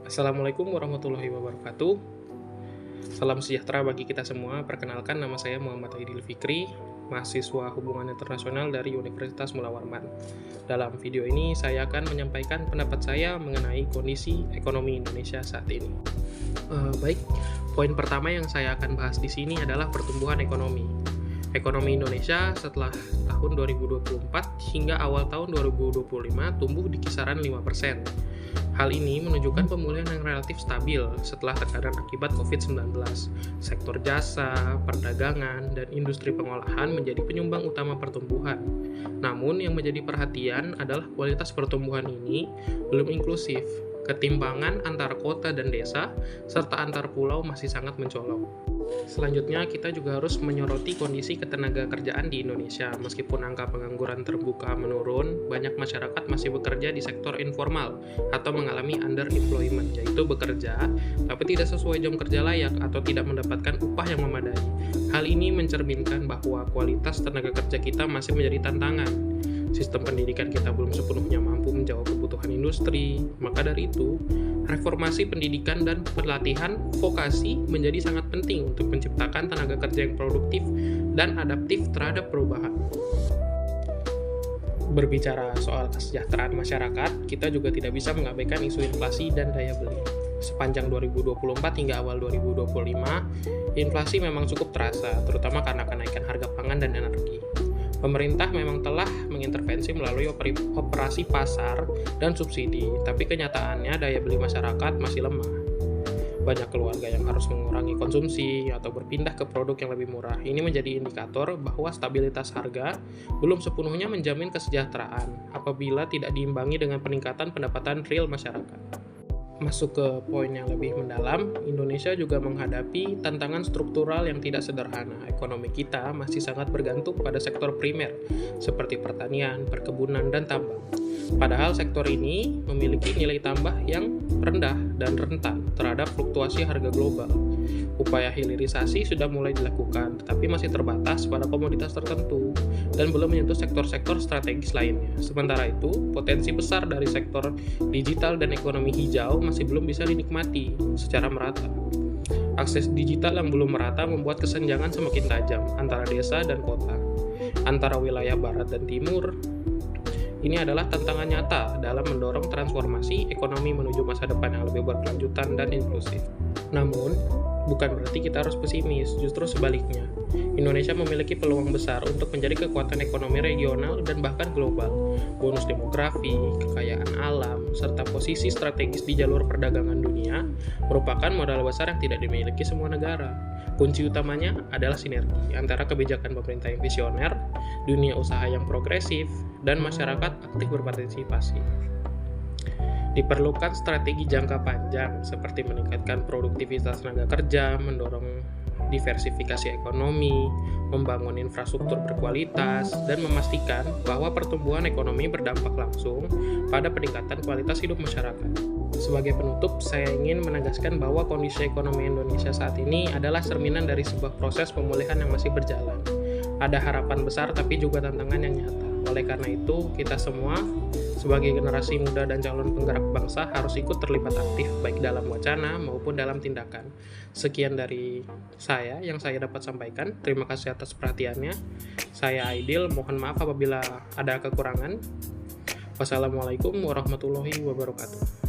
Assalamualaikum warahmatullahi wabarakatuh. Salam sejahtera bagi kita semua. Perkenalkan, nama saya Muhammad Aidil Fikri, mahasiswa Hubungan Internasional dari Universitas Mula Warman. Dalam video ini, saya akan menyampaikan pendapat saya mengenai kondisi ekonomi Indonesia saat ini. Baik, poin pertama yang saya akan bahas di sini adalah pertumbuhan ekonomi. Ekonomi Indonesia setelah tahun 2024 hingga awal tahun 2025 tumbuh di kisaran 5%. Hal ini menunjukkan pemulihan yang relatif stabil setelah tekanan akibat COVID-19. Sektor jasa, perdagangan, dan industri pengolahan menjadi penyumbang utama pertumbuhan. Namun, yang menjadi perhatian adalah kualitas pertumbuhan ini belum inklusif. Ketimpangan antara kota dan desa, serta antar pulau masih sangat mencolok. Selanjutnya, kita juga harus menyoroti kondisi ketenaga kerjaan di Indonesia. Meskipun angka pengangguran terbuka menurun, banyak masyarakat masih bekerja di sektor informal atau mengalami underemployment, yaitu bekerja tapi tidak sesuai jam kerja layak atau tidak mendapatkan upah yang memadai. Hal ini mencerminkan bahwa kualitas tenaga kerja kita masih menjadi tantangan. Sistem pendidikan kita belum sepenuhnya mampu menjawab kebutuhan industri. Maka dari itu, reformasi pendidikan dan pelatihan vokasi menjadi sangat penting untuk menciptakan tenaga kerja yang produktif dan adaptif terhadap perubahan. Berbicara soal kesejahteraan masyarakat, kita juga tidak bisa mengabaikan isu inflasi dan daya beli. Sepanjang 2024 hingga awal 2025, inflasi memang cukup terasa, terutama karena kenaikan harga pangan dan energi. Pemerintah memang telah mengintervensi melalui operasi pasar dan subsidi, tapi kenyataannya daya beli masyarakat masih lemah. Banyak keluarga yang harus mengurangi konsumsi atau berpindah ke produk yang lebih murah. Ini menjadi indikator bahwa stabilitas harga belum sepenuhnya menjamin kesejahteraan apabila tidak diimbangi dengan peningkatan pendapatan real masyarakat. Masuk ke poin yang lebih mendalam, Indonesia juga menghadapi tantangan struktural yang tidak sederhana. Ekonomi kita masih sangat bergantung pada sektor primer, seperti pertanian, perkebunan, dan tambang. Padahal sektor ini memiliki nilai tambah yang rendah dan rentan terhadap fluktuasi harga global. Upaya hilirisasi sudah mulai dilakukan, tetapi masih terbatas pada komoditas tertentu dan belum menyentuh sektor-sektor strategis lainnya. Sementara itu, potensi besar dari sektor digital dan ekonomi hijau masih belum bisa dinikmati secara merata. Akses digital yang belum merata membuat kesenjangan semakin tajam antara desa dan kota, antara wilayah barat dan timur. Ini adalah tantangan nyata dalam mendorong transformasi ekonomi menuju masa depan yang lebih berkelanjutan dan inklusif. Namun, bukan berarti kita harus pesimis, justru sebaliknya. Indonesia memiliki peluang besar untuk menjadi kekuatan ekonomi regional dan bahkan global. Bonus demografi, kekayaan alam, serta posisi strategis di jalur perdagangan dunia merupakan modal besar yang tidak dimiliki semua negara. Kunci utamanya adalah sinergi antara kebijakan pemerintah yang visioner, dunia usaha yang progresif, dan masyarakat aktif berpartisipasi. Diperlukan strategi jangka panjang seperti meningkatkan produktivitas tenaga kerja, mendorong diversifikasi ekonomi, membangun infrastruktur berkualitas, dan memastikan bahwa pertumbuhan ekonomi berdampak langsung pada peningkatan kualitas hidup masyarakat. Sebagai penutup, saya ingin menegaskan bahwa kondisi ekonomi Indonesia saat ini adalah cerminan dari sebuah proses pemulihan yang masih berjalan. Ada harapan besar tapi juga tantangan yang nyata. Oleh karena itu, kita semua sebagai generasi muda dan calon penggerak bangsa harus ikut terlibat aktif baik dalam wacana maupun dalam tindakan. Sekian dari saya yang saya dapat sampaikan. Terima kasih atas perhatiannya. Saya Aidil, mohon maaf apabila ada kekurangan. Wassalamualaikum warahmatullahi wabarakatuh.